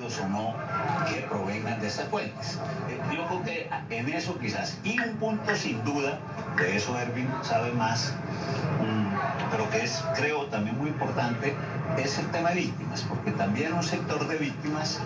o no que provengan de esas fuentes. Yo creo que en eso quizás, y un punto sin duda, de eso Erwin sabe más, pero que es, creo, también muy importante, es el tema de víctimas, porque también un sector de víctimas,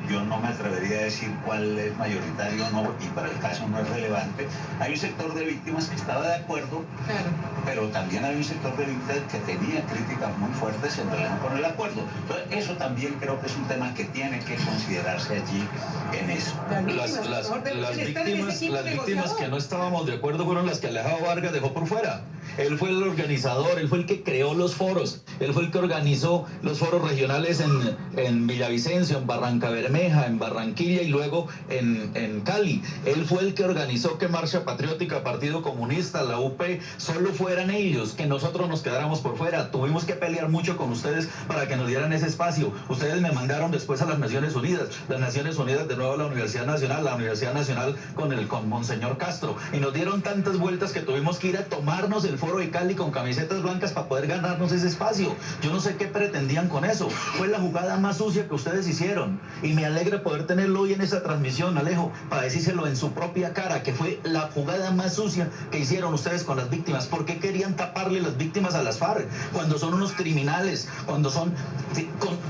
yo no me atrevería a decir cuál es mayoritario o no, y para el caso no es relevante. Hay un sector de víctimas que estaba de acuerdo, claro, pero también hay un sector de víctimas que tenía críticas muy fuertes en relación con el acuerdo. Entonces, eso también creo que es un tema que tiene que considerarse allí en eso. Las víctimas que no estábamos de acuerdo fueron las que Alejandro Vargas dejó por fuera. Él fue el organizador, él fue el que creó los foros, él fue el que organizó los foros regionales en Villavicencio, en Barrancabermeja, en Barranquilla y luego en Cali. Él fue el que organizó que Marcha Patriótica, Partido Comunista, la UP, solo fueran ellos, que nosotros nos quedáramos por fuera. Tuvimos que pelear mucho con ustedes para que nos dieran ese espacio. Ustedes me mandaron después a las Naciones Unidas, las Naciones Unidas de nuevo a la Universidad Nacional con Monseñor Castro, y nos dieron tantas vueltas que tuvimos que ir a tomarnos el foro de Cali con camisetas blancas para poder ganarnos ese espacio. Yo no sé qué pretendían con eso. Fue la jugada más sucia que ustedes hicieron, y me alegra poder tenerlo hoy en esa transmisión, Alejo, para decírselo en su propia cara, que fue la jugada más sucia que hicieron ustedes con las víctimas. ¿Por qué querían taparle las víctimas a las FARC cuando son unos criminales? Cuando son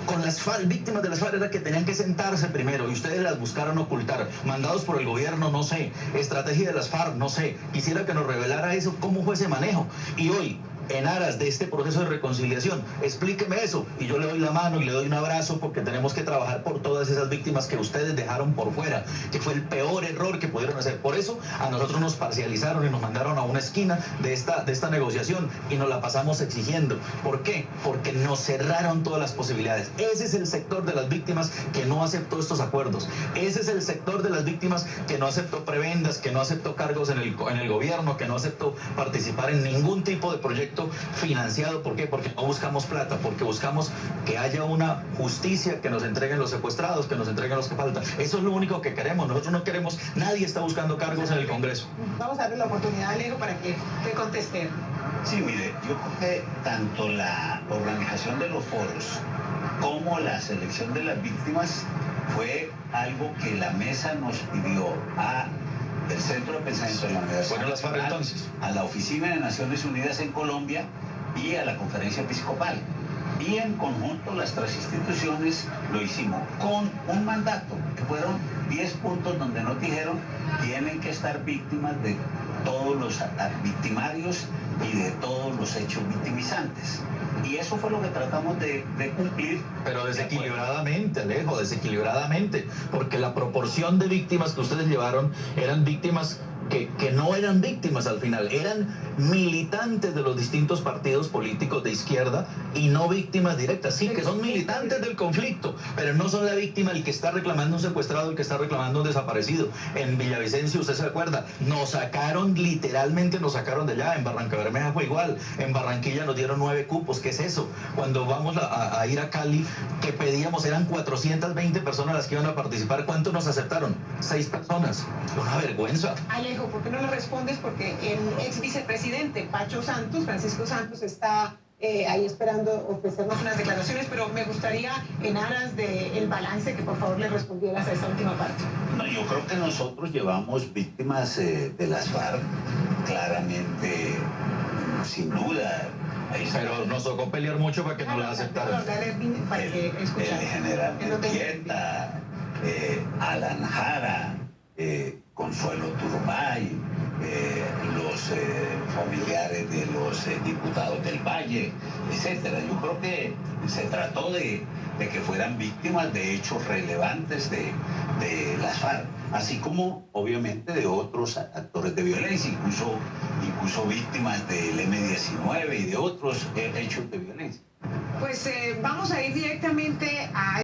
con las FARC, víctimas de las FARC, era que tenían que sentarse primero y ustedes las buscaron ocultar, mandados por el gobierno, no sé, estrategia de las FARC, no sé. Quisiera que nos revelara eso, cómo fue ese manejo. Y hoy, en aras de este proceso de reconciliación, explíqueme eso, y yo le doy la mano y le doy un abrazo, porque tenemos que trabajar por todas esas víctimas que ustedes dejaron por fuera, que fue el peor error que pudieron hacer. Por eso a nosotros nos parcializaron y nos mandaron a una esquina de esta negociación, y nos la pasamos exigiendo. ¿Por qué? Porque nos cerraron todas las posibilidades. Ese es el sector de las víctimas que no aceptó estos acuerdos. Ese es el sector de las víctimas que no aceptó prebendas, que no aceptó cargos en el gobierno, que no aceptó participar en ningún tipo de proyecto financiado. ¿Por qué? Porque no buscamos plata, porque buscamos que haya una justicia, que nos entreguen los secuestrados, que nos entreguen los que faltan. Eso es lo único que queremos. Nosotros no queremos, nadie está buscando cargos en el Congreso. Vamos a darle la oportunidad a Alejo para que conteste. Sí, mire, yo creo que tanto la organización de los foros como la selección de las víctimas fue algo que la mesa nos pidió el Centro de Pensamiento de la Universidad, bueno, las FARC, entonces, a la Oficina de Naciones Unidas en Colombia y a la Conferencia Episcopal. Y en conjunto las tres instituciones lo hicimos con un mandato, que fueron 10 puntos donde nos dijeron tienen que estar víctimas de todos los victimarios y de todos los hechos victimizantes. Y eso fue lo que tratamos de cumplir. Pero desequilibradamente, Alejo, desequilibradamente, porque la proporción de víctimas que ustedes llevaron eran víctimas que no eran víctimas al final, eran militantes de los distintos partidos políticos de izquierda y no víctimas directas. Sí, que son militantes del conflicto, pero no son la víctima, el que está reclamando un secuestrado, el que está reclamando un desaparecido. En Villavicencio, usted se acuerda, nos sacaron, literalmente nos sacaron de allá. En Barrancabermeja fue igual, en Barranquilla nos dieron 9 cupos. ¿Qué es eso? Cuando vamos a ir a Cali, que pedíamos, eran 420 personas las que iban a participar. ¿Cuántos nos aceptaron? 6 personas. Una vergüenza. Alejo, ¿por qué no le respondes? Porque el ex vicepresidente Pacho Santos, Francisco Santos, está ahí esperando ofrecernos unas declaraciones, pero me gustaría, en aras del balance, que por favor le respondieras a esta última parte. No, yo creo que nosotros llevamos víctimas de las FARC, claramente, sin duda. Pero nos tocó pelear mucho para que nos las aceptaran. El general Mendieta, Alan Jara, Consuelo Turbay, los familiares de los diputados del Valle, etcétera. Yo creo que se trató de que fueran víctimas de hechos relevantes de las FARC, así como obviamente de otros actores de violencia, incluso víctimas del M-19 y de otros hechos de violencia. Pues vamos a ir directamente a